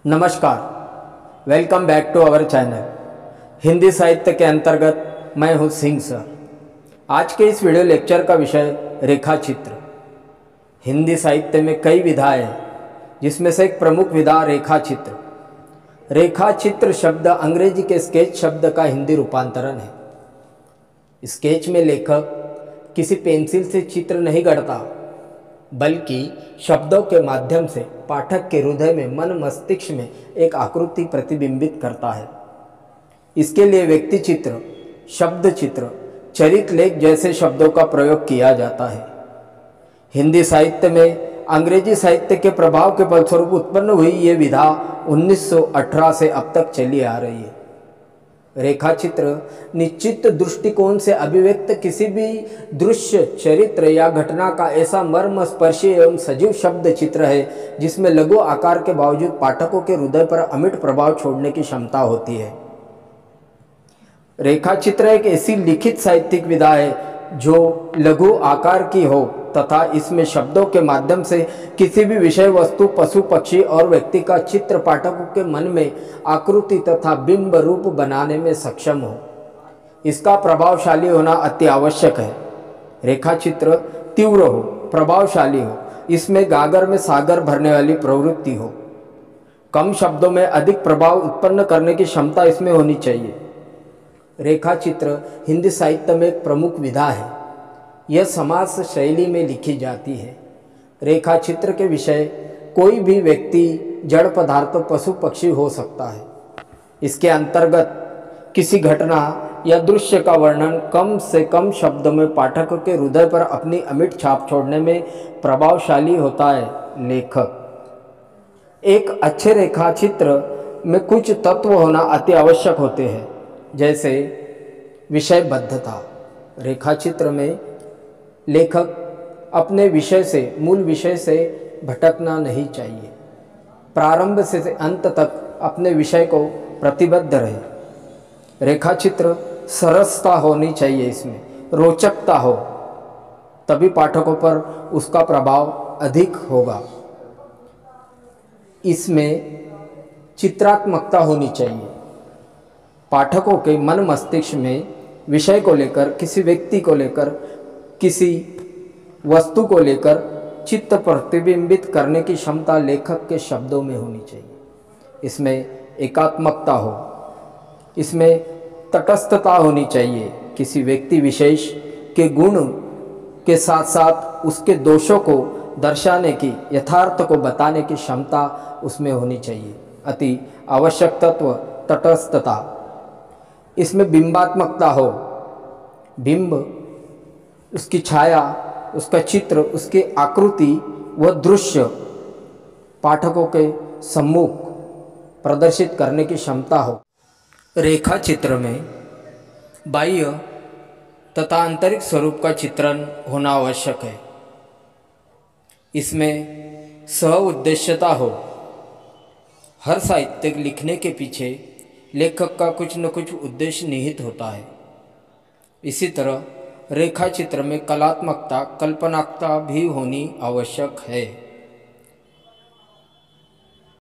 नमस्कार, welcome back to our channel Hindi साहित्य के अंतर्गत मैं हूं सिंह सर। आज के इस वीडियो लेक्चर का विषय रेखा चित्र। हिंदी साहित्य में कई विधाएं हैं, जिसमें से एक प्रमुख विधा रेखा चित्र। रेखा चित्र शब्द अंग्रेजी के स्केच शब्द का हिंदी रूपांतरण है। स्केच में लेखक किसी पेंसिल से चित्र नहीं गढ़ता, बल्कि शब्दों के माध्यम से पाठक के हृदय में, मन मस्तिष्क में एक आकृति प्रतिबिंबित करता है। इसके लिए व्यक्ति चित्र, शब्द चित्र, चरित्र लेख जैसे शब्दों का प्रयोग किया जाता है। हिंदी साहित्य में अंग्रेजी साहित्य के प्रभाव के फलस्वरूप उत्पन्न हुई ये विधा 1918 से अब तक चली आ रही है। रेखा चित्र निश्चित दृष्टिकोण से अभिव्यक्त किसी भी दृश्य, चरित्र या घटना का ऐसा मर्मस्पर्शी एवं सजीव शब्द चित्र है जिसमें लघु आकार के बावजूद पाठकों के हृदय पर अमिट प्रभाव छोड़ने की क्षमता होती है। रेखा चित्र एक ऐसी लिखित साहित्यिक विधा है जो लघु आकार की हो तथा इसमें शब्दों के माध्यम से किसी भी विषय वस्तु, पशु पक्षी और व्यक्ति का चित्र पाठकों के मन में आकृति तथा बिंब रूप बनाने में सक्षम हो। इसका प्रभावशाली होना अति आवश्यक है। रेखा चित्र तीव्र हो, प्रभावशाली हो, इसमें गागर में सागर भरने वाली प्रवृत्ति हो। कम शब्दों में अधिक प्रभाव उत्पन्न करने की क्षमता इसमें होनी चाहिए। रेखा चित्र हिंदी साहित्य में एक प्रमुख विधा है। यह समास शैली में लिखी जाती है। रेखा चित्र के विषय कोई भी व्यक्ति, जड़ पदार्थ, पशु पक्षी हो सकता है। इसके अंतर्गत किसी घटना या दृश्य का वर्णन कम से कम शब्दों में पाठक के हृदय पर अपनी अमिट छाप छोड़ने में प्रभावशाली होता है लेखक। एक अच्छे रेखा चित्र में कुछ तत्व होना अति आवश्यक होते हैं, जैसे विषयबद्धता। रेखा चित्र में लेखक अपने विषय से, मूल विषय से भटकना नहीं चाहिए। प्रारंभ से अंत तक अपने विषय को प्रतिबद्ध रहे। रेखा चित्र सरसता होनी चाहिए, इसमें रोचकता हो, तभी पाठकों पर उसका प्रभाव अधिक होगा। इसमें चित्रात्मकता होनी चाहिए। पाठकों के मन मस्तिष्क में विषय को लेकर, किसी व्यक्ति को लेकर, किसी वस्तु को लेकर चित्त प्रतिबिंबित करने की क्षमता लेखक के शब्दों में होनी चाहिए। इसमें एकात्मकता हो, इसमें तटस्थता होनी चाहिए। किसी व्यक्ति विशेष के गुण के साथ साथ उसके दोषों को दर्शाने की, यथार्थ को बताने की क्षमता उसमें होनी चाहिए। अति आवश्यक तत्व तटस्थता। इसमें बिंबात्मकता हो, बिंब, उसकी छाया, उसका चित्र, उसकी आकृति, वह दृश्य पाठकों के सम्मुख प्रदर्शित करने की क्षमता हो। रेखा चित्र में बाह्य तथा आंतरिक स्वरूप का चित्रण होना आवश्यक है। इसमें सह उद्देश्यता हो। हर साहित्यिक लिखने के पीछे लेखक का कुछ न कुछ उद्देश्य निहित होता है। इसी तरह रेखा चित्र में कलात्मकता, कल्पनात्मकता भी होनी आवश्यक है।